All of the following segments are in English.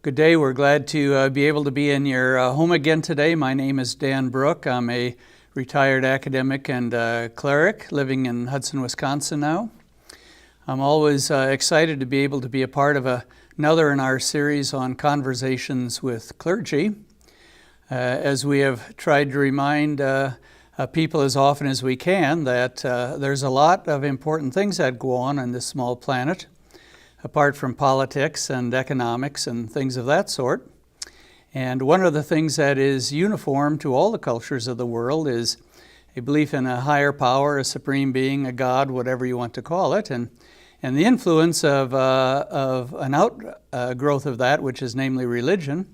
Good day. We're glad to be able to be in your home again today. My name is Dan Brook. I'm a retired academic and cleric living in Hudson, Wisconsin now. I'm always excited to be able to be a part of another in our series on Conversations with Clergy, as we have tried to remind people as often as we can that there's a lot of important things that go on this small planet, apart from politics and economics and things of that sort. And one of the things that is uniform to all the cultures of the world is a belief in a higher power, a supreme being, a God, whatever you want to call it. And the influence of an outgrowth of that, which is namely religion,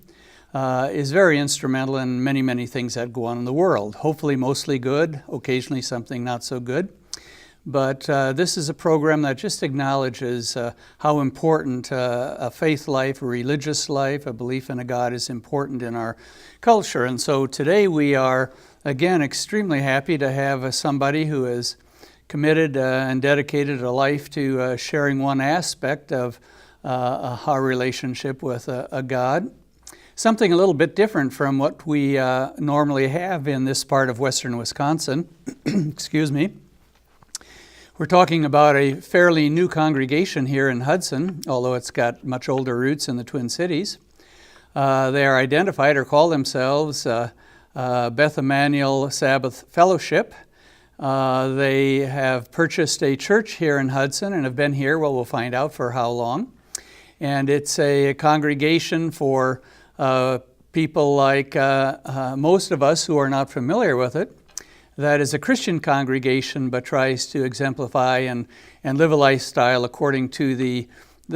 is very instrumental in many, many things that go on in the world. Hopefully mostly good, occasionally something not so good. But this is a program that just acknowledges how important a faith life, a religious life, a belief in a God is important in our culture. And so today we are, again, extremely happy to have somebody who has committed and dedicated a life to sharing one aspect of our relationship with a God. Something a little bit different from what we normally have in this part of western Wisconsin. Excuse me. We're talking about a fairly new congregation here in Hudson, although it's got much older roots in the Twin Cities. They are identified or call themselves Beth Emanuel Sabbath Fellowship. They have purchased a church here in Hudson and have been here, well, we'll find out for how long. And it's a congregation for people like most of us who are not familiar with it. That is a Christian congregation, but tries to exemplify and live a lifestyle according to the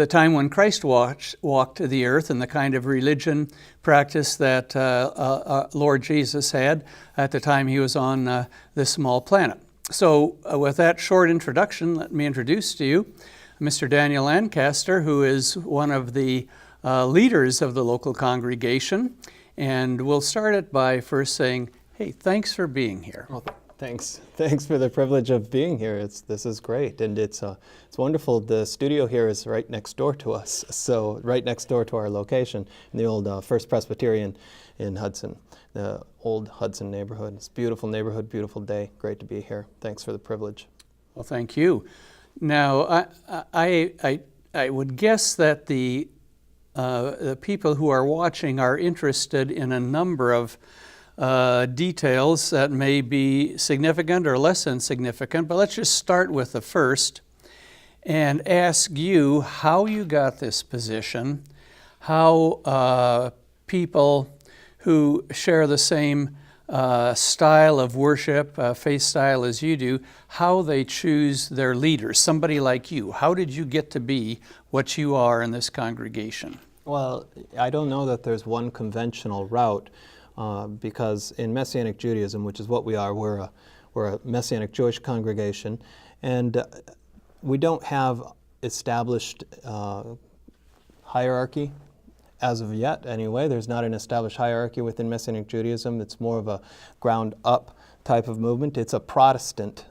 time when Christ walked the earth and the kind of religion practice that Lord Jesus had at the time he was on this small planet. So with that short introduction, let me introduce to you Mr. Daniel Lancaster, who is one of the leaders of the local congregation. And we'll start it by first saying, hey, thanks for being here. Well, thanks for the privilege of being here. This is great, and it's wonderful. The studio here is right next door to us, so right next door to our location in the old First Presbyterian in Hudson, the old Hudson neighborhood. It's a beautiful neighborhood, beautiful day. Great to be here. Thanks for the privilege. Well, thank you. Now, I would guess that the people who are watching are interested in a number of details that may be significant or less than significant, but let's just start with the first and ask you how you got this position, how people who share the same style of worship, faith style as you do, how they choose their leaders, somebody like you. How did you get to be what you are in this congregation? Well, I don't know that there's one conventional route. Because in Messianic Judaism, which is what we are, we're a Messianic Jewish congregation, and we don't have established hierarchy as of yet anyway. There's not an established hierarchy within Messianic Judaism. It's more of a ground-up type of movement. It's a Protestant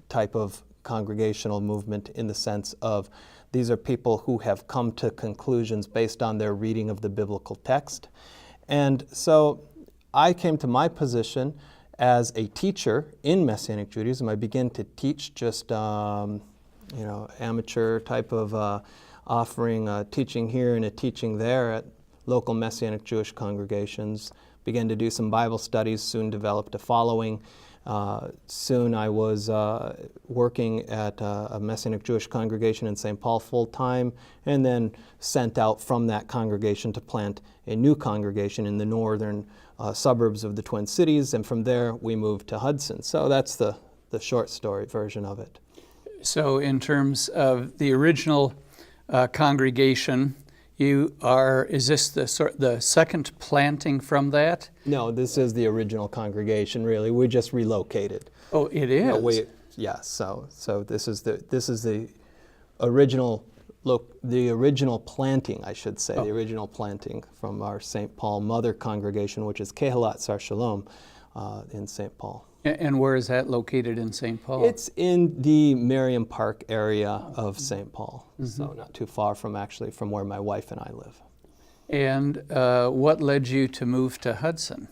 type of congregational movement in the sense of these are people who have come to conclusions based on their reading of the biblical text. And so I came to my position as a teacher in Messianic Judaism. I began to teach just, amateur type of offering, teaching here and a teaching there at local Messianic Jewish congregations. Began to do some Bible studies, soon developed a following. Soon I was working at a Messianic Jewish congregation in St. Paul full-time, and then sent out from that congregation to plant a new congregation in the northern suburbs of the Twin Cities, and from there we moved to Hudson. So that's the short story version of it. So in terms of the original congregation, is this the second planting from that? No, this is the original congregation, really. We just relocated. Oh, it is? So this is the original planting, I should say, the original planting from our St. Paul Mother congregation, which is Kehalat Sar Shalom in St. Paul. And where is that located in St. Paul? It's in the Merriam Park area of St. Paul, so not too far from where my wife and I live. And what led you to move to Hudson?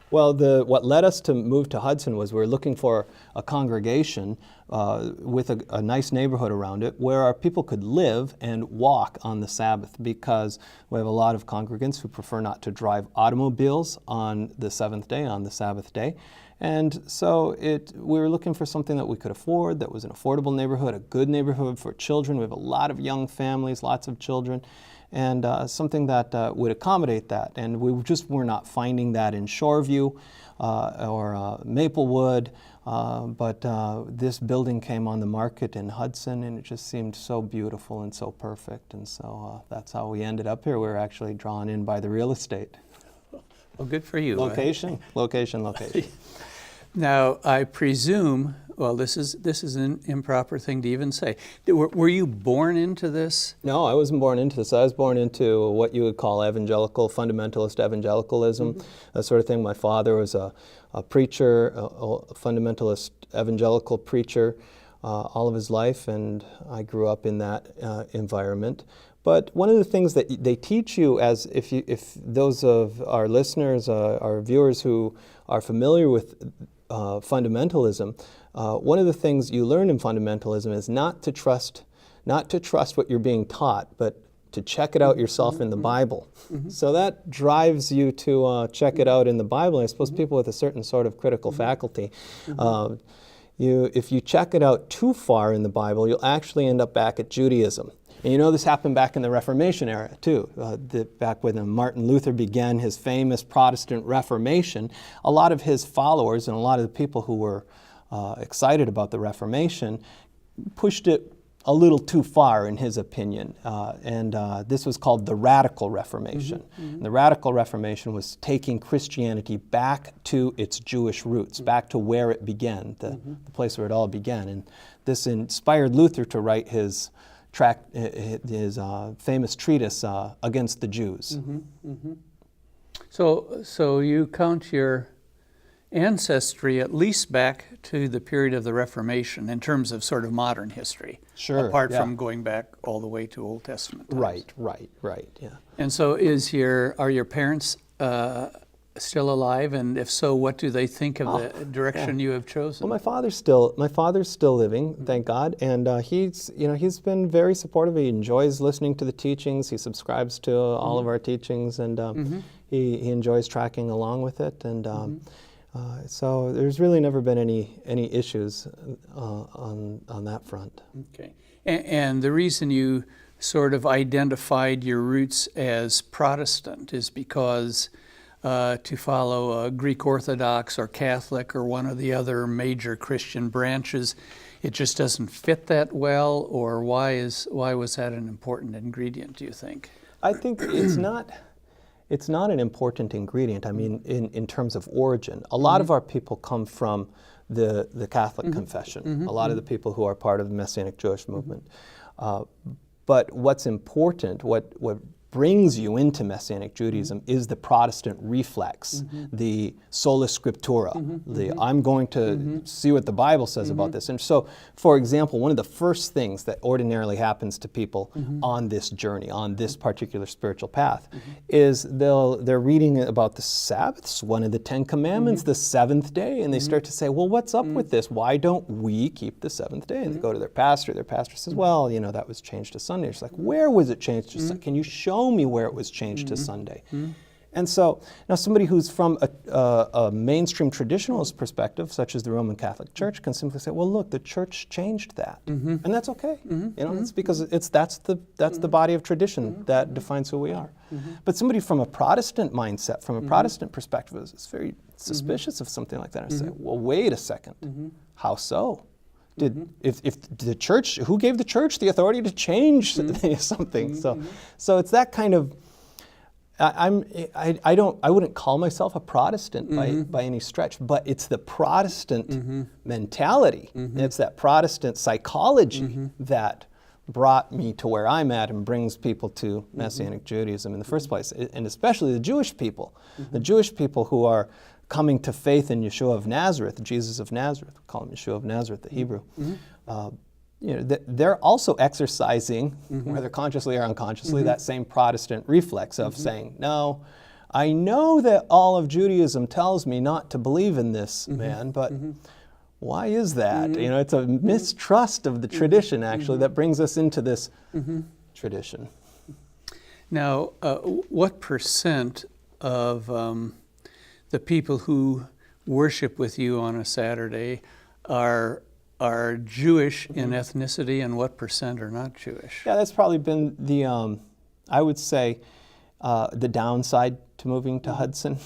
Well, what led us to move to Hudson was we were looking for a congregation with a nice neighborhood around it where our people could live and walk on the Sabbath, because we have a lot of congregants who prefer not to drive automobiles on the seventh day, on the Sabbath day. And so we were looking for something that we could afford, that was an affordable neighborhood, a good neighborhood for children. We have a lot of young families, lots of children, and something that would accommodate that. And we just were not finding that in Shoreview or Maplewood, but this building came on the market in Hudson, and it just seemed so beautiful and so perfect. And so that's how we ended up here. We were actually drawn in by the real estate. Well, good for you. Location. Now, I presume, well, this is an improper thing to even say. Were you born into this? No, I wasn't born into this. I was born into what you would call evangelical, fundamentalist evangelicalism, that sort of thing. My father was a preacher, a fundamentalist evangelical preacher all of his life, and I grew up in that environment. But one of the things that they teach you, as if those of our listeners, our viewers who are familiar with fundamentalism, one of the things you learn in fundamentalism is not to trust what you're being taught, but to check it out yourself in the Bible. So that drives you to check it out in the Bible. I suppose people with a certain sort of critical faculty, if you check it out too far in the Bible, you'll actually end up back at Judaism. And you know this happened back in the Reformation era too. Back when Martin Luther began his famous Protestant Reformation, a lot of his followers and a lot of the people who were excited about the Reformation pushed it a little too far, in his opinion. And this was called the Radical Reformation. And the Radical Reformation was taking Christianity back to its Jewish roots, back to where it began, the place where it all began. And this inspired Luther to write his famous treatise against the Jews. So you count your ancestry at least back to the period of the Reformation in terms of sort of modern history. Sure. Apart from going back all the way to Old Testament times. Right, yeah. And so are your parents still alive? And if so, what do they think of the direction you have chosen? Well, my father's still living, thank God, and he's been very supportive. He enjoys listening to the teachings. He subscribes to all of our teachings, and he enjoys tracking along with it. And so there's really never been any issues on that front. Okay, and the reason you sort of identified your roots as Protestant is because to follow Greek Orthodox or Catholic or one of the other major Christian branches, it just doesn't fit that well, or why was that an important ingredient, do you think? I think it's not an important ingredient. I mean, in terms of origin. A lot of our people come from the Catholic confession, a lot of the people who are part of the Messianic Jewish movement. But what's important, what brings you into Messianic Judaism is the Protestant reflex, the sola scriptura, the I'm going to see what the Bible says about this. And so, for example, one of the first things that ordinarily happens to people on this journey, on this particular spiritual path, is they're reading about the Sabbaths, one of the 10 Commandments, the seventh day, and they start to say, well, what's up with this? Why don't we keep the seventh day? And they go to their pastor says, well, that was changed to Sunday. It's like, where was it changed to Sunday? Can you show me where it was changed to Sunday? And so now somebody who's from a mainstream traditionalist perspective, such as the Roman Catholic Church, can simply say, well, look, the church changed that. And that's okay. It's because that's the body of tradition that defines who we are. But somebody from a Protestant mindset, from a Protestant perspective, is very suspicious of something like that. And say, well, wait a second. How so? If the church, who gave the church the authority to change something? So it's that kind of. I wouldn't call myself a Protestant by any stretch, but it's the Protestant mentality. It's that Protestant psychology that brought me to where I'm at and brings people to Messianic Judaism in the first place, and especially the Jewish people who are coming to faith in Yeshua of Nazareth, Jesus of Nazareth. We call him Yeshua of Nazareth, the Hebrew. they're also exercising, whether consciously or unconsciously, that same Protestant reflex of saying, no, I know that all of Judaism tells me not to believe in this man, but why is that? It's a mistrust of the tradition, actually, that brings us into this tradition. Now, what percent of the people who worship with you on a Saturday are Jewish in ethnicity, and what percent are not Jewish? Yeah, that's probably been the, I would say, the downside to moving to Hudson.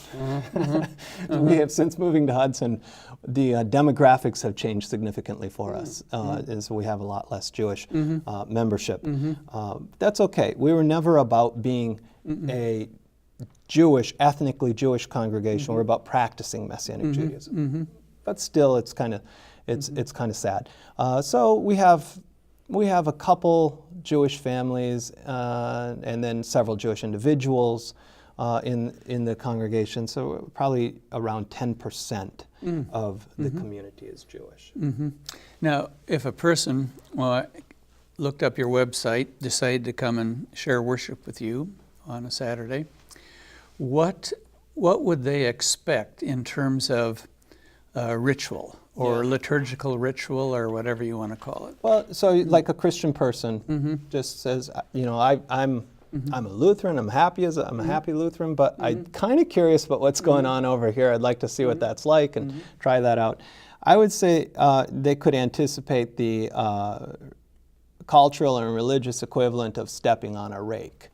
We have, since moving to Hudson, the demographics have changed significantly for us, and so we have a lot less Jewish membership. That's okay. We were never about being a ethnically Jewish congregation. We're about practicing Messianic Judaism. But still, it's kind of sad. So we have a couple Jewish families and then several Jewish individuals in the congregation. So probably around 10% of the community is Jewish. Now, if a person looked up your website, decided to come and share worship with you on a Saturday, what would they expect in terms of ritual or liturgical ritual or whatever you want to call it? Well, so like a Christian person just says, I'm a Lutheran. I'm a happy Lutheran, but I'm kind of curious about what's going on over here. I'd like to see what that's like and try that out. I would say they could anticipate the cultural and religious equivalent of stepping on a rake.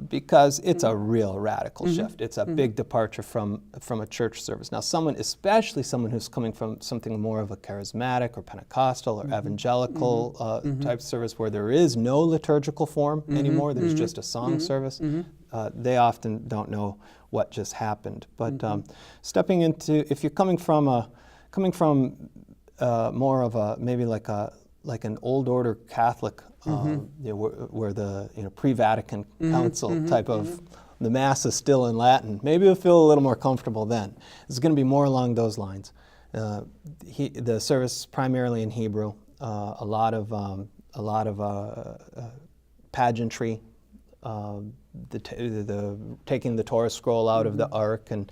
Because it's a real radical shift. It's a big departure from a church service. Now, especially someone who's coming from something more of a charismatic or Pentecostal or evangelical type service where there is no liturgical form anymore, there's just a song service, they often don't know what just happened. But stepping into, if you're coming from more of a, maybe like an old order Catholic, where the pre-Vatican Council type of, the Mass is still in Latin. Maybe you'll feel a little more comfortable then. It's going to be more along those lines. The service is primarily in Hebrew. A lot of pageantry, taking the Torah scroll out of the Ark and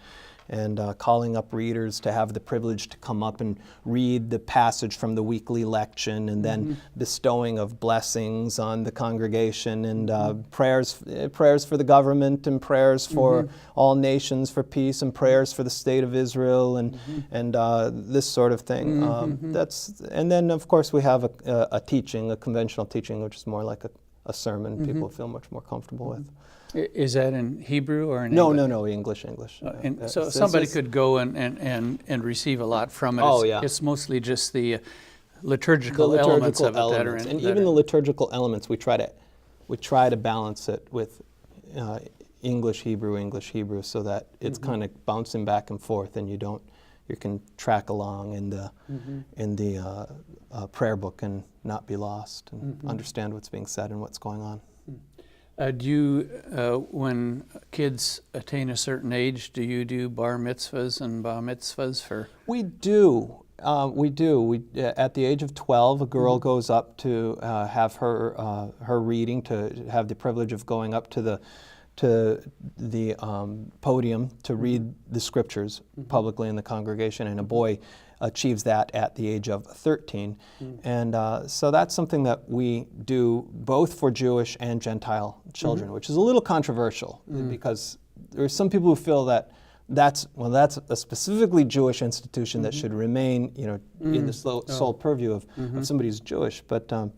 calling up readers to have the privilege to come up and read the passage from the weekly lection, and then bestowing of blessings on the congregation, and prayers for the government, and prayers for all nations for peace, and prayers for the state of Israel, and this sort of thing. And then of course we have a conventional teaching, which is more like a sermon. People feel much more comfortable with. Is that in Hebrew or in English? No, English. So somebody could go and receive a lot from it. It's mostly just the liturgical elements of it that are in. And even the liturgical elements, we try to balance it with English, Hebrew, so that it's kind of bouncing back and forth, and you can track along in the prayer book and not be lost, and understand what's being said and what's going on. Do you, when kids attain a certain age, do you do bar mitzvahs and bar mitzvahs for? We do. At the age of 12, a girl goes up to have her reading, to have the privilege of going up to the podium to read the scriptures publicly in the congregation, and a boy achieves that at the age of 13. And so that's something that we do both for Jewish and Gentile children, which is a little controversial, because there are some people who feel that that's a specifically Jewish institution that should remain, in the sole purview of somebody who's Jewish. But the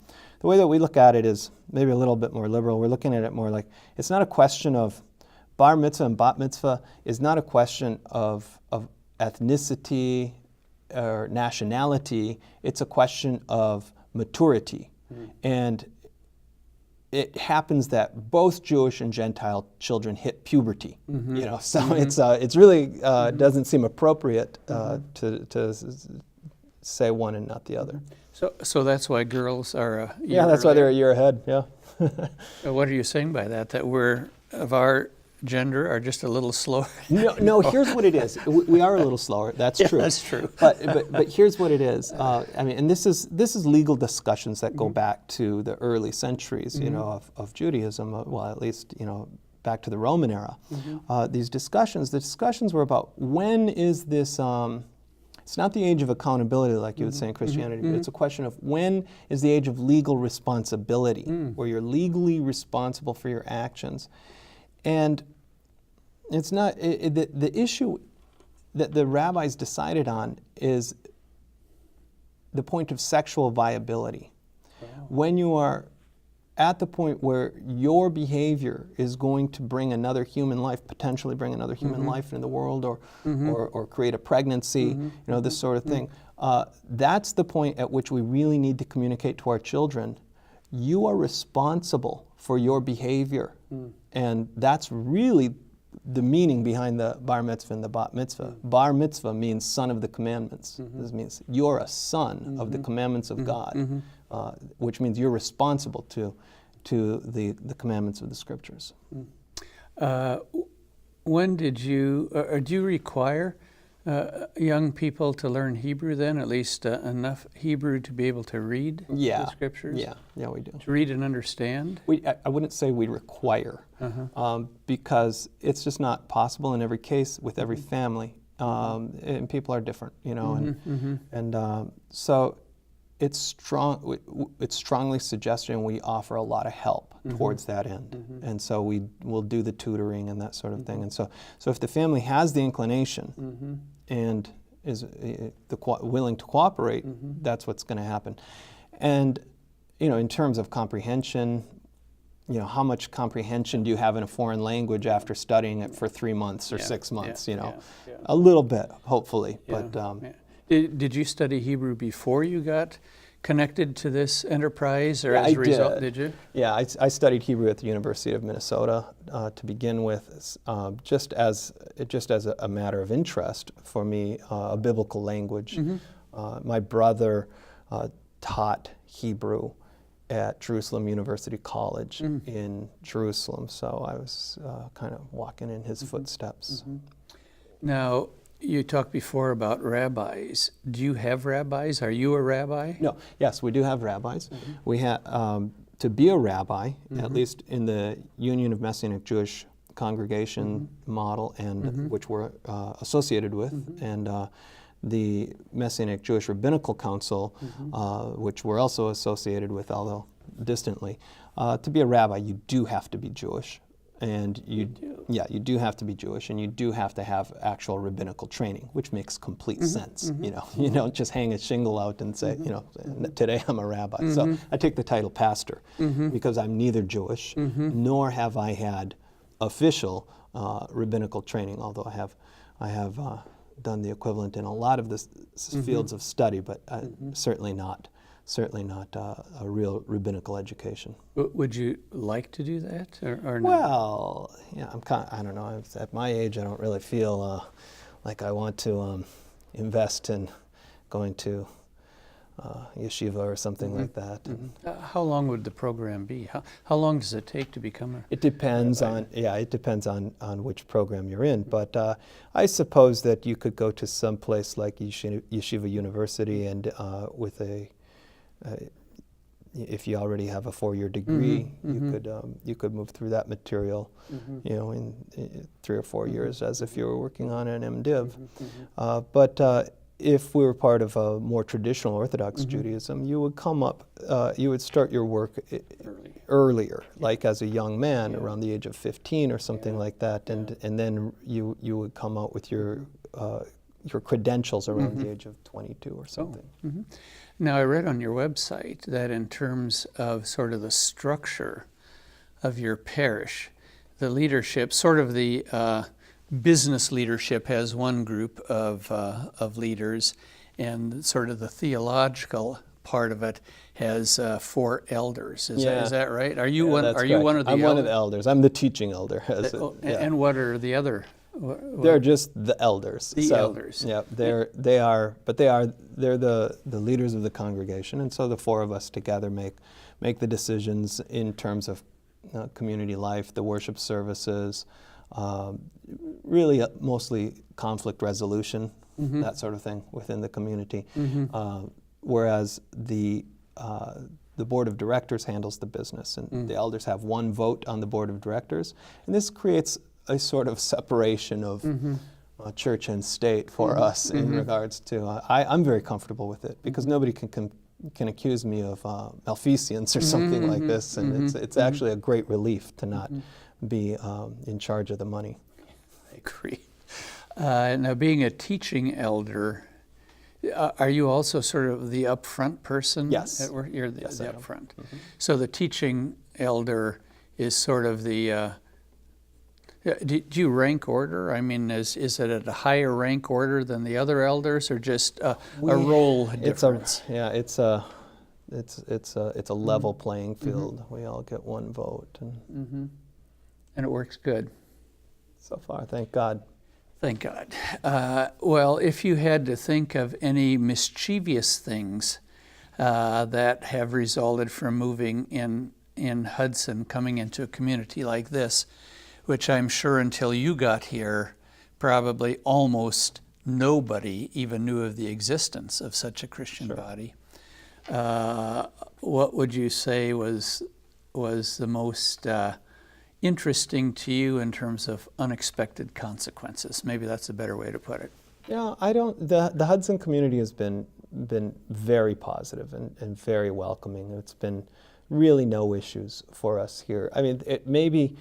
way that we look at it is maybe a little bit more liberal. We're looking at it more like, it's not a question of bar mitzvah and bat mitzvah is not a question of ethnicity or nationality. It's a question of maturity. And it happens that both Jewish and Gentile children hit puberty. So it's really doesn't seem appropriate to say one and not the other. So that's why girls are that's why they're a year ahead. Yeah. What are you saying by that? That we're of our gender are just a little slower? No. Here's what it is. We are a little slower. That's true. That's true. But here's what it is. I mean, and this is legal discussions that go back to the early centuries, of Judaism. Well, at least back to the Roman era. The discussions were about when is this. It's not the age of accountability like you would say in Christianity, but it's a question of when is the age of legal responsibility, where you're legally responsible for your actions. And it's not, the issue that the rabbis decided on is the point of sexual viability. Wow. When you are at the point where your behavior is going to bring another human life, potentially bring another human life into the world, or create a pregnancy, this sort of thing. That's the point at which we really need to communicate to our children. You are responsible for your behavior. And that's really the meaning behind the bar mitzvah and the bat mitzvah. Bar mitzvah means son of the commandments. This means you're a son of the commandments of God, which means you're responsible to the commandments of the scriptures. When did you, or do you require young people to learn Hebrew then, at least enough Hebrew to be able to read the scriptures? Yeah, we do. To read and understand? I wouldn't say we require, because it's just not possible in every case with every family, and people are different, and so it's strongly suggested, and we offer a lot of help towards that end, and so we will do the tutoring and that sort of thing, and so if the family has the inclination and is willing to cooperate, that's what's going to happen. And in terms of comprehension, how much comprehension do you have in a foreign language after studying it for 3 months or 6 months? A little bit, hopefully. But did you study Hebrew before you got connected to this enterprise, or as a result? Did you? Yeah, I studied Hebrew at the University of Minnesota to begin with, just as a matter of interest for me, a biblical language. My brother taught Hebrew at Jerusalem University College in Jerusalem, so I was kind of walking in his footsteps. Now, you talked before about rabbis. Do you have rabbis? Are you a rabbi? No. Yes, we do have rabbis. We have to be a rabbi, at least in the Union of Messianic Jewish Congregation model, and which we're associated with, and the Messianic Jewish Rabbinical Council, which we're also associated with, although distantly. To be a rabbi, you do have to be Jewish. And you do have to be Jewish, and you do have to have actual rabbinical training, which makes complete sense. You don't just hang a shingle out and say, today I'm a rabbi. So I take the title pastor because I'm neither Jewish nor have I had official rabbinical training, although I have done the equivalent in a lot of the fields of study, but certainly not a real rabbinical education. Would you like to do that, or not? Well, yeah, I don't know. At my age, I don't really feel like I want to invest in going to yeshiva or something like that. How long would the program be? How long does it take to become a It depends rabbi? It depends on which program you're in. But I suppose that you could go to some place like Yeshiva University, and with if you already have a 4-year degree, you could move through that material, in 3 or 4 years, as if you were working on an MDiv. But if we were part of a more traditional Orthodox Judaism, you would come up, you would start your work earlier, like as a young man, around the age of 15 or something like that, and then you would come out with your credentials around the age of 22 or something. Now, I read on your website that in terms of sort of the structure of your parish, the leadership, sort of the business leadership has one group of leaders, and sort of the theological part of it has 4 elders. Is that right? Are you one? Are you one of the? I'm one of the elders. I'm the teaching elder. And what are the other? They're just the elders. The elders. Yeah, they're the leaders of the congregation, and so the 4 of us together make the decisions in terms of community life, the worship services, really mostly conflict resolution, that sort of thing within the community. Whereas the board of directors handles the business, and the elders have one vote on the board of directors, and this creates a sort of separation of church and state for us in regards to. I'm very comfortable with it because nobody can accuse me of malfeasance or something like this, and it's actually a great relief to not be in charge of the money. I agree. Now, being a teaching elder, are you also sort of the upfront person? Yes. You're the, Yes, the I am. upfront. So the teaching elder is sort of the. Do you rank order? I mean, is it at a higher rank order than the other elders, or just a role difference? It's a level playing field. We all get one vote, and it works good. So far, thank God. Thank God. Well, if you had to think of any mischievous things that have resulted from moving in Hudson, coming into a community like this, which I'm sure until you got here, probably almost nobody even knew of the existence of such a Christian body. What would you say was the most interesting to you in terms of unexpected consequences? Maybe that's a better way to put it. Yeah, the Hudson community has been very positive and very welcoming. It's been really no issues for us here. I mean, it maybe,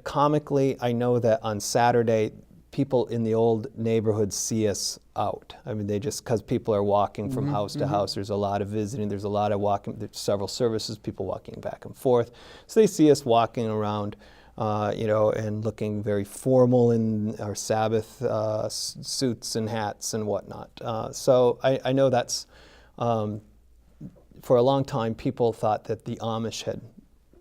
comically, I know that on Saturday, people in the old neighborhood see us out. I mean, because people are walking from house to house. There's a lot of visiting. There's a lot of walking. There's several services, people walking back and forth. So they see us walking around, and looking very formal in our Sabbath suits and hats and whatnot. So I know that's, for a long time, people thought that the Amish had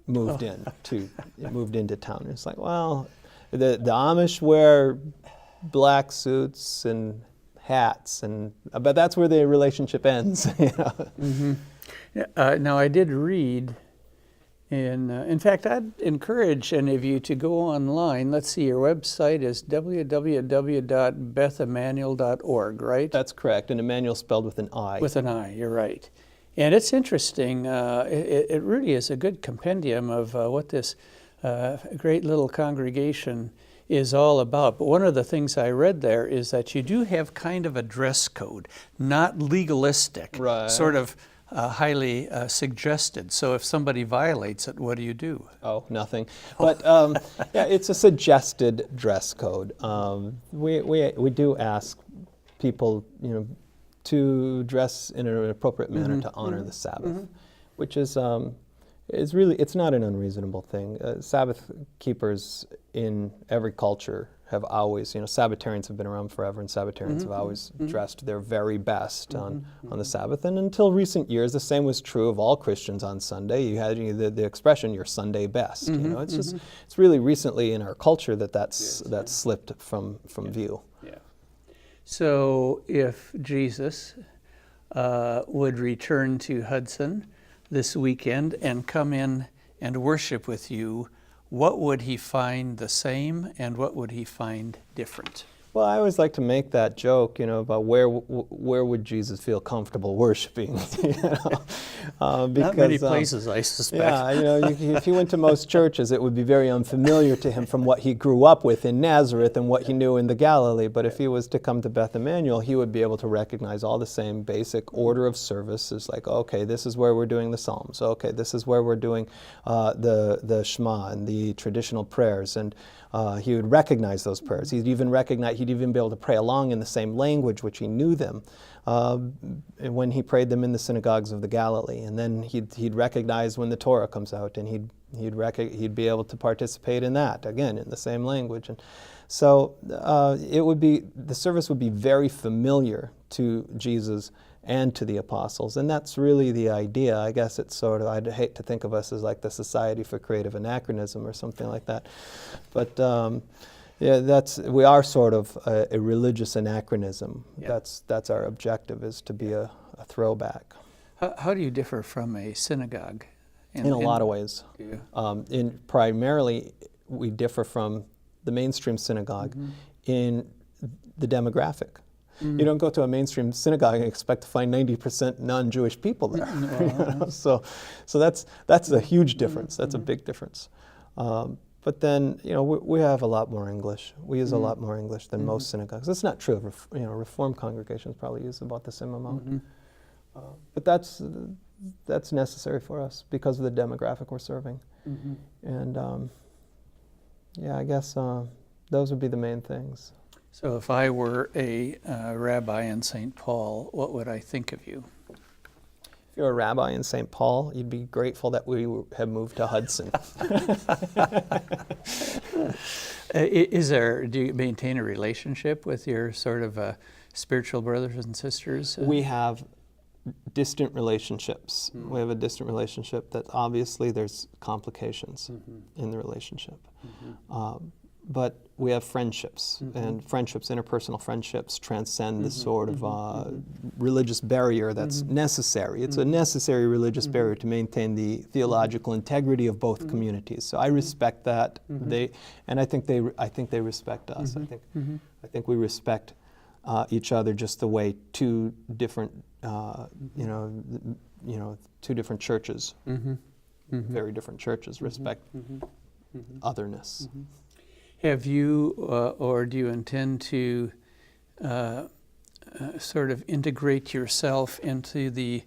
moved into town. It's like, well, the Amish wear black suits and hats, but that's where the relationship ends. Now, I did read, in fact, I'd encourage any of you to go online. Let's see, your website is www.bethemmanuel.org, right? That's correct, and Emmanuel spelled with an I. With an I, you're right. And it's interesting. It really is a good compendium of what this great little congregation is all about. But one of the things I read there is that you do have kind of a dress code, not legalistic, right. Sort of highly suggested. So if somebody violates it, what do you do? Oh, nothing. But yeah, it's a suggested dress code. We do ask people, to dress in an appropriate manner to honor the Sabbath, which is really, it's not an unreasonable thing. Sabbath keepers in every culture have always, Sabbatarians have been around forever, and Sabbatarians have always dressed their very best on the Sabbath. And until recent years, the same was true of all Christians on Sunday. You had the expression, your Sunday best. It's just, it's really recently in our culture that's slipped from view. Yeah. So if Jesus would return to Hudson this weekend and come in and worship with you, what would he find the same and what would he find different? Well, I always like to make that joke, about where would Jesus feel comfortable worshiping? Because, not many places, I suspect. Yeah, if he went to most churches, it would be very unfamiliar to him from what he grew up with in Nazareth and what he knew in the Galilee. But if he was to come to Beth Emmanuel, he would be able to recognize all the same basic order of service. It's like, okay, this is where we're doing the Psalms. Okay, this is where we're doing the Shema and the traditional prayers, and he would recognize those prayers. He'd even be able to pray along in the same language which he knew them when he prayed them in the synagogues of the Galilee. And then he'd recognize when the Torah comes out, and he'd be able to participate in that again in the same language. And so the service would be very familiar to Jesus and to the apostles, and that's really the idea. I guess it's sort of, I'd hate to think of us as like the Society for Creative Anachronism or something like that, but we are sort of a religious anachronism. Yeah. That's our objective, is to be a throwback. How do you differ from a synagogue? In a lot of ways. Yeah. Primarily, we differ from the mainstream synagogue in the demographic. You don't go to a mainstream synagogue and expect to find 90% non-Jewish people there. You know? So that's a huge difference. That's a big difference. But then, you know, we have a lot more English. We use a lot more English than most synagogues. That's not true of, you know, Reformed congregations probably use about the same amount. But that's necessary for us because of the demographic we're serving. And yeah, I guess those would be the main things. So if I were a rabbi in St. Paul, what would I think of you? If you're a rabbi in St. Paul, you'd be grateful that we have moved to Hudson. Do you maintain a relationship with your sort of spiritual brothers and sisters? We have distant relationships. We have a distant relationship that obviously there's complications in the relationship. But we have friendships, and friendships, interpersonal friendships, transcend the sort of religious barrier that's necessary. It's a necessary religious barrier to maintain the theological integrity of both communities. So I respect that. I think they respect us. I think we respect each other just the way two different, two different churches, very different churches respect otherness. Have you, or do you intend to sort of integrate yourself into the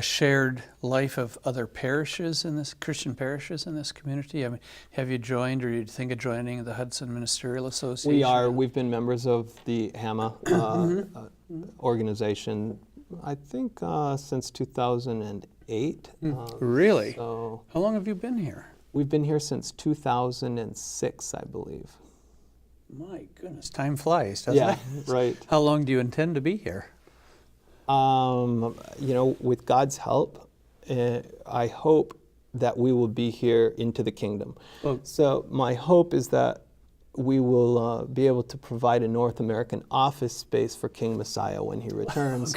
shared life of other parishes in this, Christian parishes in this community? I mean, have you joined, or do you think of joining the Hudson Ministerial Association? We are. We've been members of the HAMA organization, I think, since 2008. Really? So how long have you been here? We've been here since 2006, I believe. My goodness, time flies, doesn't it? Yeah, right. How long do you intend to be here? With God's help, I hope that we will be here into the kingdom. Well, so my hope is that we will be able to provide a North American office space for King Messiah when he returns,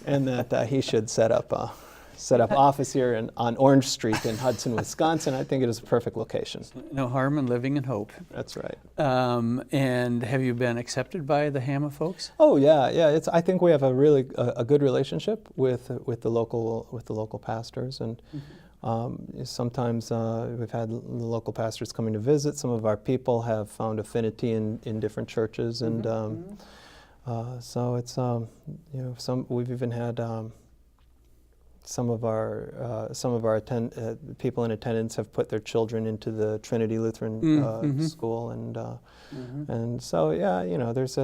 and that he should set up office here on Orange Street in Hudson, Wisconsin. I think it is a perfect location. No harm in living in hope. That's right. And have you been accepted by the HAMA folks? Oh yeah. I think we have a really a good relationship with the local pastors, and sometimes we've had the local pastors coming to visit. Some of our people have found affinity in different churches, and so it's we've even had. Some of our people in attendance have put their children into the Trinity Lutheran school, and so there's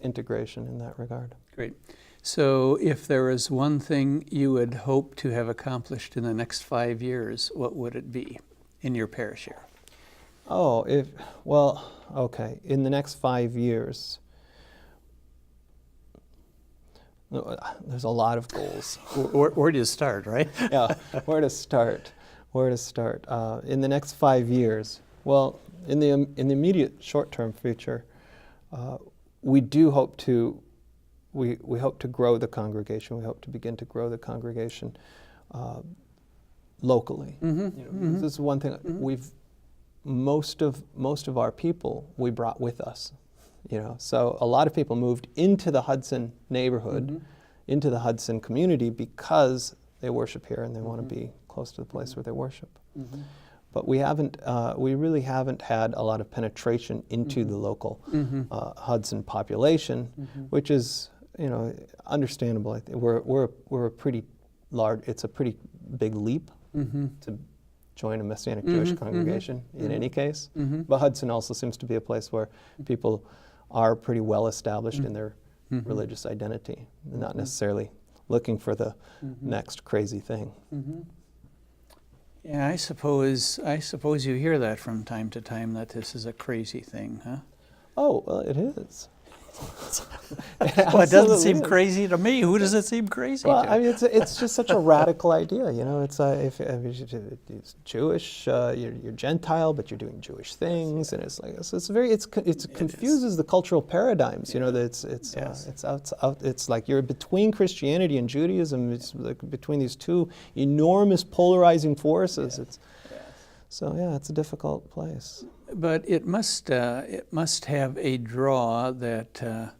integration in that regard. Great. So, if there was one thing you would hope to have accomplished in the next 5 years, what would it be in your parish here? In the next 5 years. There's a lot of goals. Where do you start, right? Yeah, where to start? In the next 5 years, well, in the immediate short-term future, we hope to grow the congregation. We hope to begin to grow the congregation locally. This is one thing. Most of our people we brought with us. So a lot of people moved into the Hudson neighborhood, into the Hudson community because they worship here and they want to be close to the place where they worship. But we really haven't had a lot of penetration into the local Hudson population, which is, understandable. We're a pretty large. It's a pretty big leap to join a Messianic Jewish congregation in any case. But Hudson also seems to be a place where people are pretty well established in their religious identity, not necessarily looking for the next crazy thing. Yeah, I suppose you hear that from time to time, that this is a crazy thing, huh? Oh, well, it is. Well, it doesn't seem crazy to me. Who does it seem crazy to? I mean, it's just such a radical idea. It's if you're Jewish, you're Gentile, but you're doing Jewish things, and it confuses the cultural paradigms. It's like you're between Christianity and Judaism. It's like between these two enormous polarizing forces. It's a difficult place. but it must have a draw that,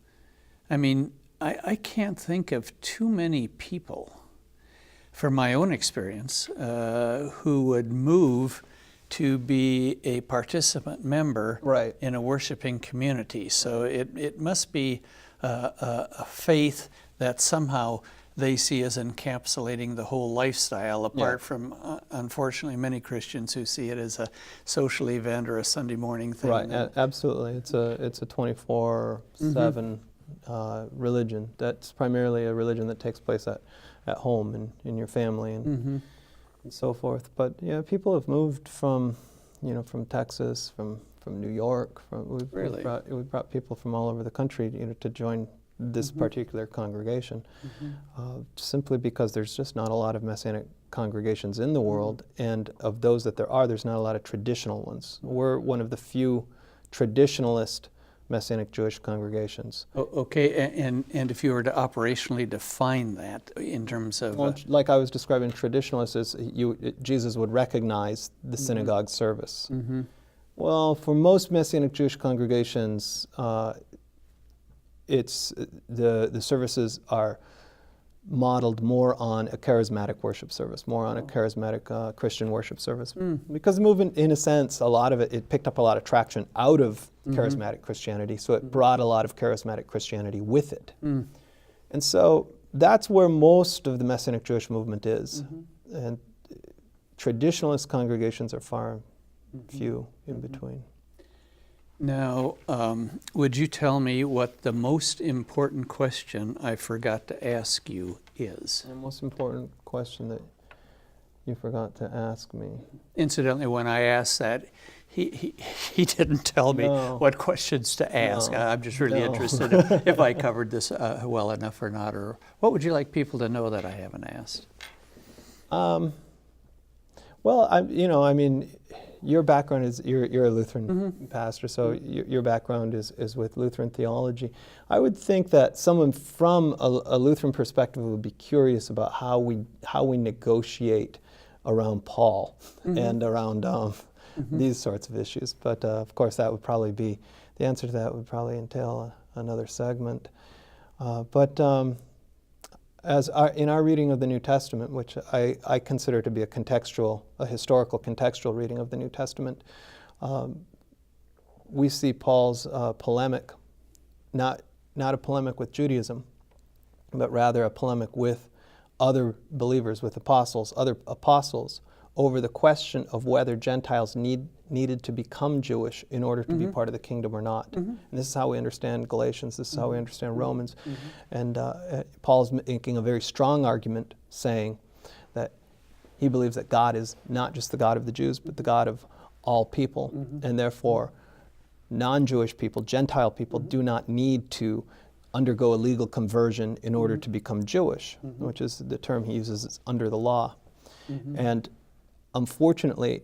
I can't think of too many people, from my own experience, who would move to be a participant member Right. in a worshiping community. So it must be a faith that somehow they see as encapsulating the whole lifestyle, apart from, unfortunately, many Christians who see it as a social event or a Sunday morning thing. Right, absolutely. It's a 24/7 religion. That's primarily a religion that takes place at home and in your family and so forth. But yeah, people have moved from Texas, from New York. We've brought people from all over the country, to join this particular congregation, simply because there's just not a lot of Messianic congregations in the world, and of those that there's not a lot of traditional ones. We're one of the few traditionalist Messianic Jewish congregations. Okay, and if you were to operationally define that in terms of... Well, like I was describing, traditionalists is Jesus would recognize the synagogue service. Well, for most Messianic Jewish congregations, it's the services are modeled more on a charismatic worship service, more on a charismatic Christian worship service. Because the movement, in a sense, a lot of it picked up a lot of traction out of charismatic Christianity, so it brought a lot of charismatic Christianity with it. And so that's where most of the Messianic Jewish movement is. And traditionalist congregations are far few in between. Now, would you tell me what the most important question I forgot to ask you is? The most important question that you forgot to ask me. Incidentally, when I asked that, he didn't tell me what questions to ask. I'm just really interested if I covered this well enough or not, or what would you like people to know that I haven't asked? Well, your background is you're a Lutheran pastor, so your background is with Lutheran theology. I would think that someone from a Lutheran perspective would be curious about how we negotiate around Paul and around these sorts of issues. But of course, that would probably be the answer to that would probably entail another segment. In our reading of the New Testament, which I consider to be a historical contextual reading of the New Testament, we see Paul's polemic, not a polemic with Judaism, but rather a polemic with other believers, with other apostles, over the question of whether Gentiles needed to become Jewish in order to be part of the kingdom or not. And this is how we understand Galatians, this is how we understand Romans. And Paul's making a very strong argument, saying that he believes that God is not just the God of the Jews, but the God of all people. And therefore, non-Jewish people, Gentile people, do not need to undergo a legal conversion in order to become Jewish, which is the term he uses, is under the law. And unfortunately,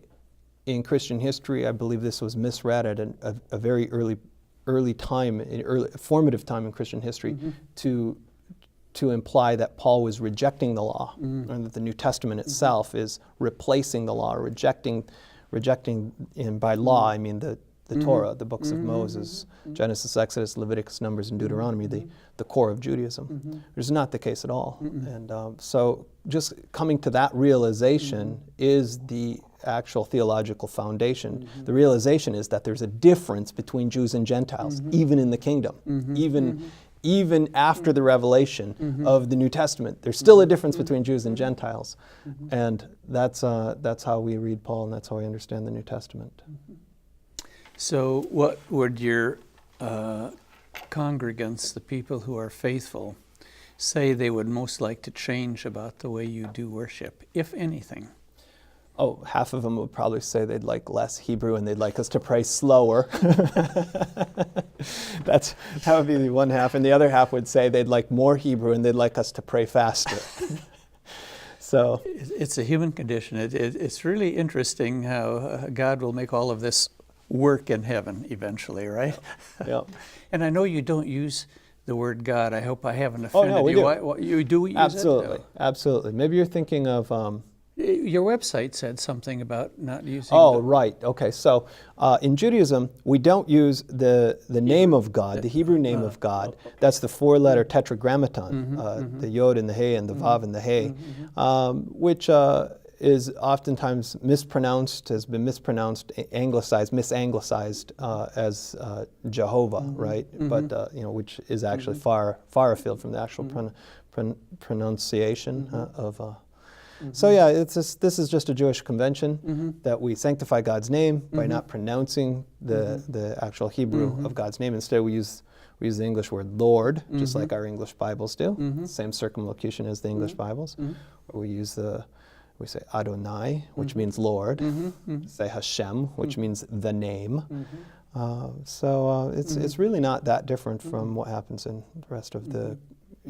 in Christian history, I believe this was misread at a very early time, formative time in Christian history, to imply that Paul was rejecting the law, and that the New Testament itself is replacing the law, rejecting, and by law I mean the Torah, the books of Moses, Genesis, Exodus, Leviticus, Numbers, and Deuteronomy, the core of Judaism. Which is not the case at all. And so just coming to that realization is the actual theological foundation. The realization is that there's a difference between Jews and Gentiles, even in the kingdom, even after the revelation of the New Testament. There's still a difference between Jews and Gentiles. And that's how we read Paul, and that's how we understand the New Testament. So what would your congregants, the people who are faithful, say they would most like to change about the way you do worship, if anything? Oh, half of them would probably say they'd like less Hebrew and they'd like us to pray slower. That would be the one half. And the other half would say they'd like more Hebrew and they'd like us to pray faster. So it's a human condition. It's really interesting how God will make all of this work in heaven eventually, right? Yeah. And I know you don't use the word God. I hope I haven't offended we you. do. You do use Absolutely. it? Absolutely. Maybe you're thinking of Your website said something about not using. Oh, right. Okay. So in Judaism, we don't use the name of God, the Hebrew name of God. That's the four-letter tetragrammaton, the Yod and the He and the Vav and the He, which is oftentimes mispronounced, has been mispronounced, misanglicized as Jehovah, right? But which is actually far afield from the actual pronunciation of. So yeah, this is just a Jewish convention that we sanctify God's name by not pronouncing the actual Hebrew of God's name. Instead, we use the English word Lord, just like our English Bibles do. Same circumlocution as the English Bibles. We say Adonai, which means Lord. Say Hashem, which means the name. So it's really not that different from what happens in the rest of the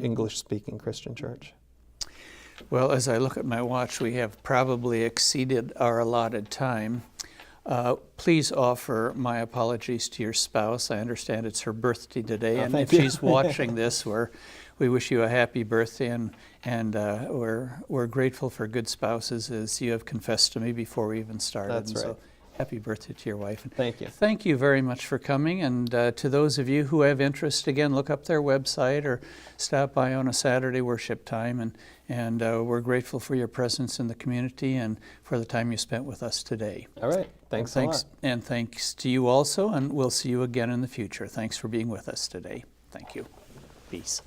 English-speaking Christian church. Well, as I look at my watch, we have probably exceeded our allotted time. Please offer my apologies to your spouse. I understand it's her birthday today, and if she's watching this, we wish you a happy birthday, and we're grateful for good spouses, as you have confessed to me before we even started. That's right. So happy birthday to your wife. Thank you. Thank you very much for coming, and to those of you who have interest, again, look up their website or stop by on a Saturday worship time, and we're grateful for your presence in the community and for the time you spent with us today. All right. Thanks a lot. And thanks to you also, and we'll see you again in the future. Thanks for being with us today. Thank you. Peace.